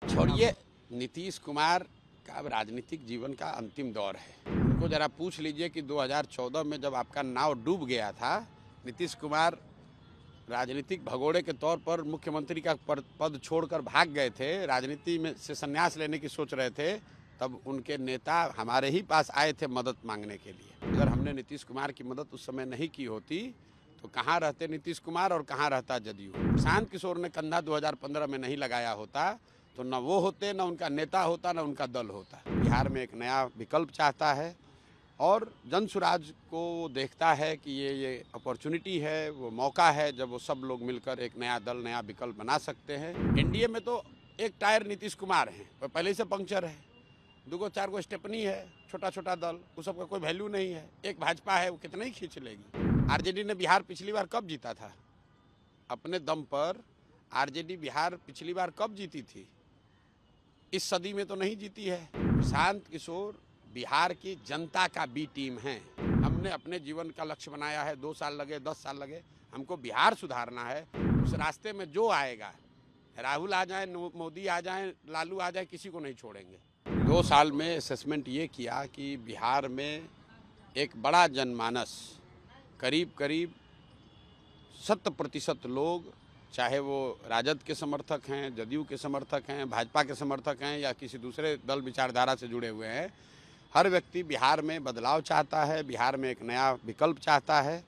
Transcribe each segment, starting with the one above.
छोड़िए, नीतीश कुमार का अब राजनीतिक जीवन का अंतिम दौर है। उनको जरा पूछ लीजिए कि 2014 में जब आपका नाव डूब गया था, नीतीश कुमार राजनीतिक भगोड़े के तौर पर मुख्यमंत्री का पद छोड़कर भाग गए थे, राजनीति में से संन्यास लेने की सोच रहे थे, तब उनके नेता हमारे ही पास आए थे मदद मांगने के लिए। अगर हमने नीतीश कुमार की मदद उस समय नहीं की होती तो कहाँ रहते नीतीश कुमार और कहाँ रहता जदयू। प्रशांत किशोर ने कंधा 2015 में नहीं लगाया होता तो न वो होते, न उनका नेता होता, न उनका दल होता। बिहार में एक नया विकल्प चाहता है और जनसुराज को देखता है कि ये अपॉर्चुनिटी है, वो मौका है जब वो सब लोग मिलकर एक नया दल, नया विकल्प बना सकते हैं। एनडीए में तो एक टायर नीतीश कुमार हैं, वो पहले से पंक्चर है, 2-4 स्टेपनी है, छोटा छोटा दल, उस सबका कोई वैल्यू नहीं है। एक भाजपा है, वो कितना ही खींच लेगी। आरजेडी ने बिहार पिछली बार कब जीता था? अपने दम पर आरजेडी बिहार पिछली बार कब जीती थी? इस सदी में तो नहीं जीती है। प्रशांत किशोर बिहार की जनता का बी टीम है। हमने अपने जीवन का लक्ष्य बनाया है, 2 साल लगे, 10 साल लगे, हमको बिहार सुधारना है। उस रास्ते में जो आएगा, राहुल आ जाए, मोदी आ जाए, लालू आ जाए, किसी को नहीं छोड़ेंगे। 2 साल में असेसमेंट ये किया कि बिहार में एक बड़ा जनमानस, करीब करीब 100% लोग, चाहे वो राजद के समर्थक हैं, जदयू के समर्थक हैं, भाजपा के समर्थक हैं या किसी दूसरे दल विचारधारा से जुड़े हुए हैं, हर व्यक्ति बिहार में बदलाव चाहता है, बिहार में एक नया विकल्प चाहता है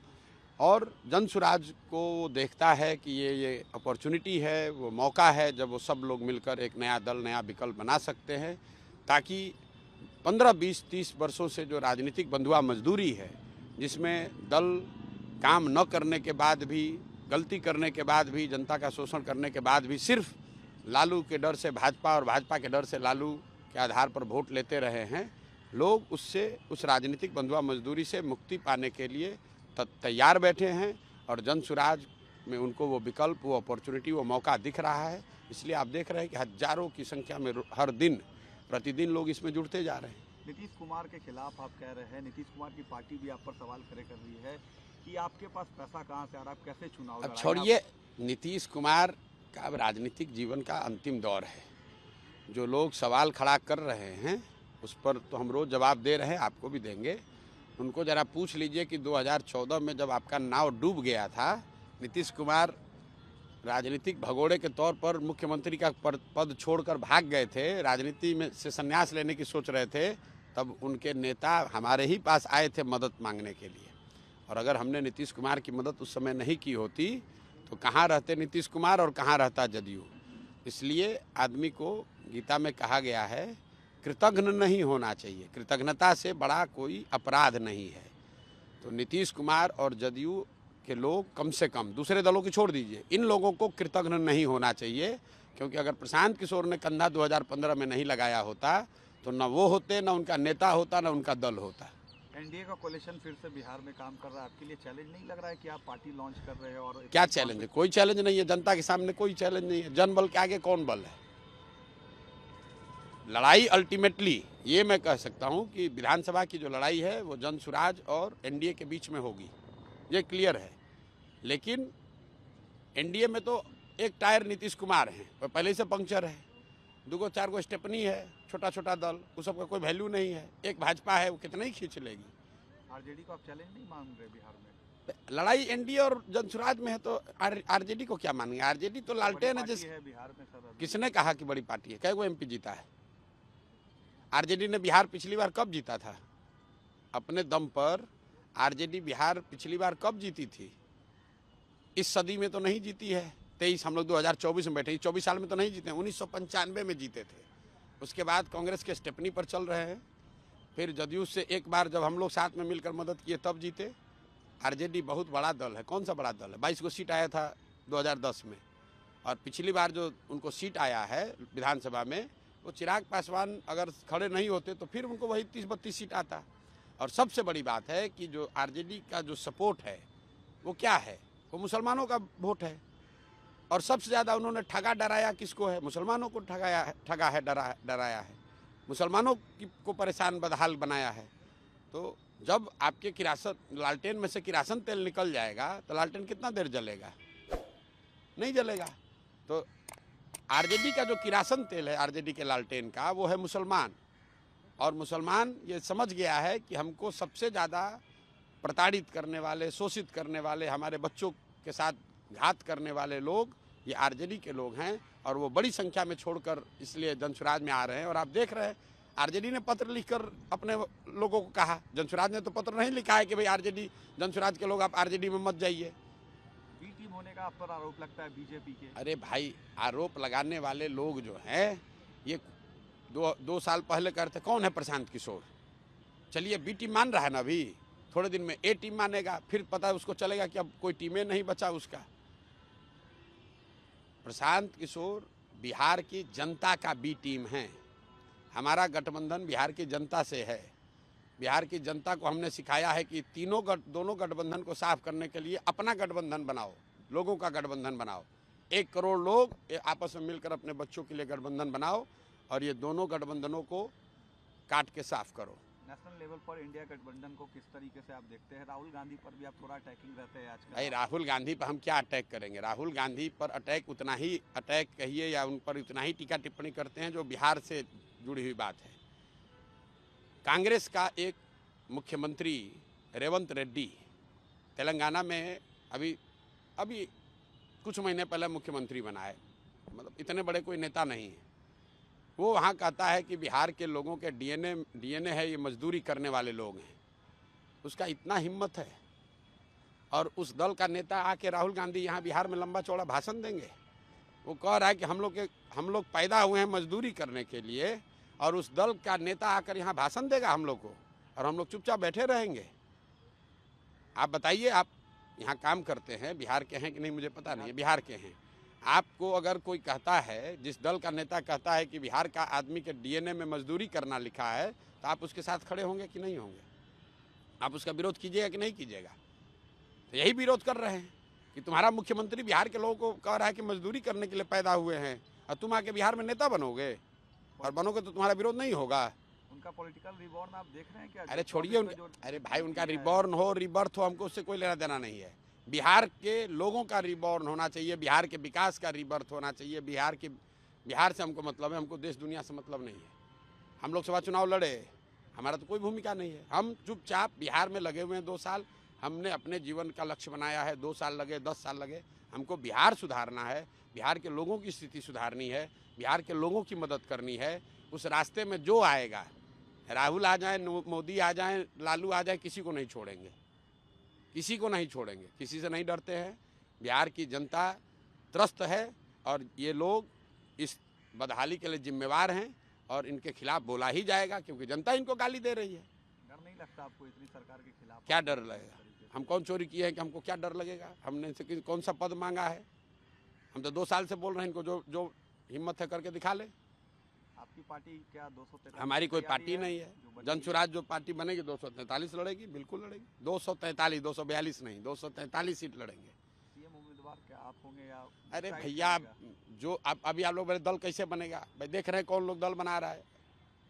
और जनसुराज को देखता है कि ये अपॉर्चुनिटी है, वो मौका है जब वो सब लोग मिलकर एक नया दल, नया विकल्प बना सकते हैं, ताकि 15, 20, 30 वर्षों से जो राजनीतिक बंधुआ मजदूरी है, जिसमें दल काम न करने के बाद भी, गलती करने के बाद भी, जनता का शोषण करने के बाद भी सिर्फ लालू के डर से भाजपा और भाजपा के डर से लालू के आधार पर वोट लेते रहे हैं, लोग उससे, उस राजनीतिक बंधुआ मजदूरी से मुक्ति पाने के लिए तैयार बैठे हैं और जनसुराज में उनको वो विकल्प, वो अपॉर्चुनिटी, वो मौका दिख रहा है। इसलिए आप देख रहे हैं कि हजारों की संख्या में हर दिन, प्रतिदिन लोग इसमें जुड़ते जा रहे हैं। नीतीश कुमार के खिलाफ आप कह रहे हैं, नीतीश कुमार की पार्टी भी आप पर सवाल खड़े कर रही है कि आपके पास पैसा कहाँ से आ रहा है, आप कैसे चुनाव अब छोड़िए, नीतीश कुमार का अब राजनीतिक जीवन का अंतिम दौर है। जो लोग सवाल खड़ा कर रहे हैं उस पर तो हम रोज़ जवाब दे रहे हैं, आपको भी देंगे। उनको ज़रा पूछ लीजिए कि 2014 में जब आपका नाव डूब गया था, नीतीश कुमार राजनीतिक भगोड़े के तौर पर मुख्यमंत्री का पद छोड़कर भाग गए थे, राजनीति में से संन्यास लेने की सोच रहे थे, तब उनके नेता हमारे ही पास आए थे मदद मांगने के लिए। और अगर हमने नीतीश कुमार की मदद उस समय नहीं की होती तो कहाँ रहते नीतीश कुमार और कहाँ रहता जदयू। इसलिए आदमी को गीता में कहा गया है, कृतज्ञ नहीं होना चाहिए, कृतज्ञता से बड़ा कोई अपराध नहीं है। तो नीतीश कुमार और जदयू के लोग कम से कम, दूसरे दलों की छोड़ दीजिए, इन लोगों को कृतज्ञ नहीं होना चाहिए, क्योंकि अगर प्रशांत किशोर ने कंधा 2015 में नहीं लगाया होता तो न वो होते, न उनका नेता होता, न उनका दल होता। एनडीए का कोalition फिर से बिहार में काम कर रहा है, आपके लिए चैलेंज नहीं लग रहा है कि आप पार्टी लॉन्च कर रहे हैं? और क्या चैलेंज है? कोई चैलेंज नहीं है, जनता के सामने कोई चैलेंज नहीं है। जनबल के आगे कौन बल है? लड़ाई अल्टीमेटली ये मैं कह सकता हूं कि विधानसभा की जो लड़ाई है वो जनसुराज और एनडीए के बीच में होगी, ये क्लियर है। लेकिन एनडीए में तो एक टायर नीतीश कुमार हैं, वो पहले से पंक्चर है, 2-4 स्टेपनी है, छोटा छोटा दल, उस सबका कोई वैल्यू नहीं है। एक भाजपा है, वो कितना ही खींच लेगी। आरजेडी को आप चैलेंज नहीं मान रहे बिहार में? लड़ाई एनडीए और जनसुराज में है तो आरजेडी को क्या मानेंगे? आरजेडी तो लालटेन है। जिस बिहार में सर, किसने कहा कि बड़ी पार्टी है? कई एमपी जीता है? आरजेडी ने बिहार पिछली बार कब जीता था? अपने दम पर आरजेडी बिहार पिछली बार कब जीती थी? इस सदी में तो नहीं जीती है। 23 हम लोग 2024 में बैठे, 24 साल में तो नहीं जीते, 1995 में जीते थे। उसके बाद कांग्रेस के स्टेपनी पर चल रहे हैं, फिर जदयू से एक बार जब हम लोग साथ में मिलकर मदद किए तब जीते। आरजेडी बहुत बड़ा दल है। कौन सा बड़ा दल है? 22 को सीट आया था 2010 में, और पिछली बार जो उनको सीट आया है विधानसभा में, वो चिराग पासवान अगर खड़े नहीं होते तो फिर उनको वही 30-32 सीट आता। और सबसे बड़ी बात है कि जो आरजेडी का जो सपोर्ट है वो क्या है? वो मुसलमानों का वोट है। और सबसे ज़्यादा उन्होंने ठगा डराया किसको है? मुसलमानों को ठगा है, डराया है, मुसलमानों को परेशान बदहाल बनाया है। तो जब आपके किरासन, लालटेन में से किरासन तेल निकल जाएगा तो लालटेन कितना देर जलेगा? नहीं जलेगा। तो आरजेडी का जो किरासन तेल है, आरजेडी के लालटेन का, वो है मुसलमान। और मुसलमान ये समझ गया है कि हमको सबसे ज़्यादा प्रताड़ित करने वाले, शोषित करने वाले, हमारे बच्चों के साथ घात करने वाले लोग ये आरजेडी के लोग हैं। और वो बड़ी संख्या में छोड़कर इसलिए जनसुराज में आ रहे हैं। और आप देख रहे हैं आरजेडी ने पत्र लिखकर अपने लोगों को कहा, जनसुराज ने तो पत्र नहीं लिखा है कि भाई आरजेडी, जनसुराज के लोग आप आरजेडी में मत जाइए। बी टीम होने का आप पर आरोप लगता है बीजेपी के। अरे भाई, आरोप लगाने वाले लोग जो हैं ये दो साल पहले करते, कौन है प्रशांत किशोर? चलिए बी टीम मान रहा है ना, अभी थोड़े दिन में ए टीम मानेगा, फिर पता है उसको चलेगा कि अब कोई टीमें नहीं बचा उसका। प्रशांत किशोर बिहार की जनता का बी टीम है। हमारा गठबंधन बिहार की जनता से है। बिहार की जनता को हमने सिखाया है कि दोनों गठबंधन को साफ करने के लिए अपना गठबंधन बनाओ, लोगों का गठबंधन बनाओ। 1 करोड़ लोग आपस में मिलकर अपने बच्चों के लिए गठबंधन बनाओ और ये दोनों गठबंधनों को काट के साफ करो। नेशनल लेवल पर इंडिया गठबंधन को किस तरीके से आप देखते हैं? राहुल गांधी पर भी आप थोड़ा अटैकिंग रहते हैं आजकल। भाई राहुल गांधी पर हम क्या अटैक करेंगे? राहुल गांधी पर अटैक उतना ही अटैक कहिए या उन पर उतना ही टीका टिप्पणी करते हैं जो बिहार से जुड़ी हुई बात है। कांग्रेस का एक मुख्यमंत्री रेवंत रेड्डी तेलंगाना में अभी कुछ महीने पहले मुख्यमंत्री बना है, मतलब इतने बड़े कोई नेता नहीं है। वो वहाँ कहता है कि बिहार के लोगों के डीएनए है, ये मजदूरी करने वाले लोग हैं। उसका इतना हिम्मत है और उस दल का नेता आके राहुल गांधी यहाँ बिहार में लंबा चौड़ा भाषण देंगे। वो कह रहा है कि हम लोग पैदा हुए हैं मजदूरी करने के लिए और उस दल का नेता आकर यहाँ भाषण देगा हम लोग को और हम लोग चुपचाप बैठे रहेंगे। आप बताइए, आप यहाँ काम करते हैं, बिहार के हैं कि नहीं मुझे पता नहीं है, बिहार के हैं। आपको अगर कोई कहता है, जिस दल का नेता कहता है कि बिहार का आदमी के डीएनए में मजदूरी करना लिखा है, तो आप उसके साथ खड़े होंगे कि नहीं होंगे? आप उसका विरोध कीजिएगा कि नहीं कीजिएगा? तो यही विरोध कर रहे हैं कि तुम्हारा मुख्यमंत्री बिहार के लोगों को कह रहा है कि मजदूरी करने के लिए पैदा हुए हैं और तुम आके बिहार में नेता बनोगे, और बनोगे तो तुम्हारा विरोध नहीं होगा। उनका पॉलिटिकल रिबॉर्न आप देख रहे हैं क्या? अरे छोड़िए अरे भाई, उनका रिबॉर्न हो रिबर्थ हो, हमको उससे कोई लेना देना नहीं है। बिहार के लोगों का रिबॉर्न होना चाहिए, बिहार के विकास का रिबर्थ होना चाहिए। बिहार से हमको मतलब है, हमको देश दुनिया से मतलब नहीं है। हम लोकसभा चुनाव लड़े, हमारा तो कोई भूमिका नहीं है। हम चुपचाप बिहार में लगे हुए हैं 2 साल। हमने अपने जीवन का लक्ष्य बनाया है, 2 साल लगे, 10 साल लगे, हमको बिहार सुधारना है, बिहार के लोगों की स्थिति सुधारनी है, बिहार के लोगों की मदद करनी है। उस रास्ते में जो आएगा, राहुल आ जाए, मोदी आ जाए, लालू आ जाए, किसी को नहीं छोड़ेंगे, किसी को नहीं छोड़ेंगे, किसी से नहीं डरते हैं। बिहार की जनता त्रस्त है और ये लोग इस बदहाली के लिए जिम्मेवार हैं और इनके खिलाफ बोला ही जाएगा क्योंकि जनता इनको गाली दे रही है। डर नहीं लगता आपको इतनी सरकार के खिलाफ? क्या डर लगेगा? हम कौन चोरी किए हैं कि हमको क्या डर लगेगा? हमने इनसे कौन सा पद मांगा है? हम तो 2 साल से बोल रहे हैं, इनको जो हिम्मत है करके दिखा ले। आपकी पार्टी क्या 243? हमारी कोई पार्टी नहीं है। जनसुराज जो पार्टी बनेगी 243 लड़ेगी, बिल्कुल लड़ेगी। 243, 242 नहीं, 243 सीट लड़ेंगे। सीएम उम्मीदवार क्या आप होंगे या? अरे भैया, जो अभी आप लोग बड़े दल कैसे बनेगा भाई? देख रहे हैं कौन लोग दल बना रहा है।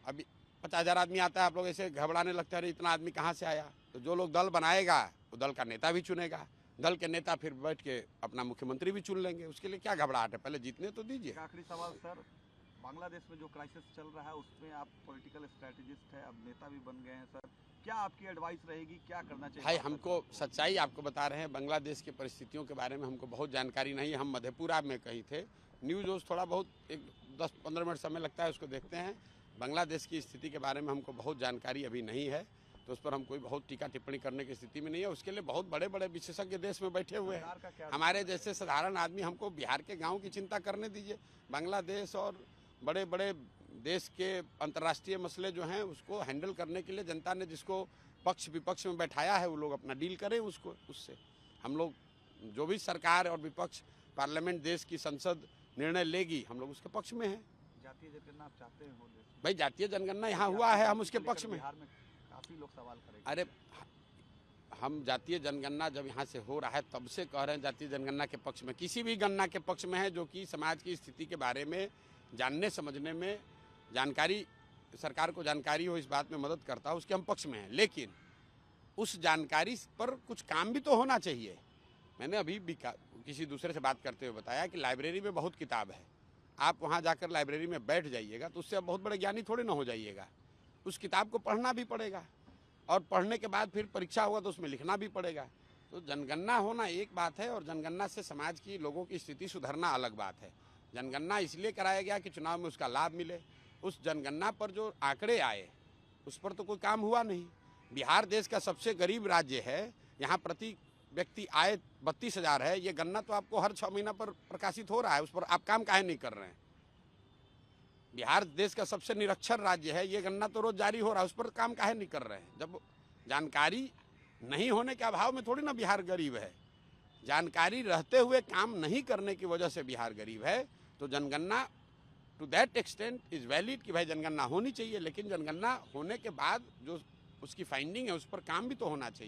अभी 50,000 आदमी आता है, आप लोग ऐसे घबराने लगते हैं, इतना आदमी कहाँ से आया? तो जो लोग दल बनाएगा वो दल का नेता भी चुनेगा, दल के नेता फिर बैठ के अपना मुख्यमंत्री भी चुन लेंगे। उसके लिए क्या घबराहट है? पहले जीतने तो दीजिए। आखिरी सवाल सर, बांग्लादेश में जो क्राइसिस चल रहा है उसमें आप पॉलिटिकल स्ट्रेटेजिस्ट है, अब नेता भी बन गए हैं सर, क्या आपकी एडवाइस रहेगी, क्या करना चाहिए? भाई हमको सच्चाई आपको बता रहे हैं, बांग्लादेश की परिस्थितियों के बारे में हमको बहुत जानकारी नहीं है। हम मधेपुरा में कहीं थे, न्यूज़ थोड़ा बहुत एक 10-15 मिनट समय लगता है, उसको देखते हैं। बांग्लादेश की स्थिति के बारे में हमको बहुत जानकारी अभी नहीं है, तो उस पर हम कोई बहुत टीका टिप्पणी करने की स्थिति में नहीं है। उसके लिए बहुत बड़े बड़े विशेषज्ञ देश में बैठे हुए हैं। हमारे जैसे साधारण आदमी, हमको बिहार के गाँव की चिंता करने दीजिए। बांग्लादेश और बड़े बड़े देश के अंतर्राष्ट्रीय मसले जो हैं उसको हैंडल करने के लिए जनता ने जिसको पक्ष विपक्ष में बैठाया है, वो लोग अपना डील करें उसको। उससे हम लोग, जो भी सरकार और विपक्ष, पार्लियामेंट, देश की संसद निर्णय लेगी, हम लोग उसके पक्ष में हैं। जातीय जनगणना आप चाहते हो? भाई जातीय जनगणना यहाँ हुआ है, हम उसके पक्ष में। बिहार में काफी लोग सवाल करेंगे। अरे हम जातीय जनगणना जब यहाँ से हो रहा है तब से कह रहे हैं जातीय जनगणना के पक्ष में, किसी भी गणना के पक्ष में है जो कि समाज की स्थिति के बारे में जानने समझने में, जानकारी, सरकार को जानकारी हो इस बात में मदद करता है, उसके हम पक्ष में हैं। लेकिन उस जानकारी पर कुछ काम भी तो होना चाहिए। मैंने अभी भी किसी दूसरे से बात करते हुए बताया कि लाइब्रेरी में बहुत किताब है, आप वहाँ जाकर लाइब्रेरी में बैठ जाइएगा तो उससे आप बहुत बड़े ज्ञानी थोड़े ना हो जाइएगा। उस किताब को पढ़ना भी पड़ेगा और पढ़ने के बाद फिर परीक्षा होगा तो उसमें लिखना भी पड़ेगा। तो जनगणना होना एक बात है और जनगणना से समाज की लोगों की स्थिति सुधरना अलग बात है। जनगणना इसलिए कराया गया कि चुनाव में उसका लाभ मिले। उस जनगणना पर जो आंकड़े आए उस पर तो कोई काम हुआ नहीं। बिहार देश का सबसे गरीब राज्य है, यहाँ प्रति व्यक्ति आय 32,000 है। ये गणना तो आपको हर 6 महीना पर प्रकाशित हो रहा है, उस पर आप काम काहे नहीं कर रहे हैं। बिहार देश का सबसे निरक्षर राज्य है, ये गणना तो रोज जारी हो रहा है, उस पर काम काहे नहीं कर रहे हैं। जब जानकारी नहीं होने के अभाव में थोड़ी ना बिहार गरीब है, जानकारी रहते हुए काम नहीं करने की वजह से बिहार गरीब है। तो जनगणना to that extent is valid कि भाई जनगणना होनी चाहिए, लेकिन जनगणना होने के बाद जो उसकी फाइंडिंग है उस पर काम भी तो होना चाहिए।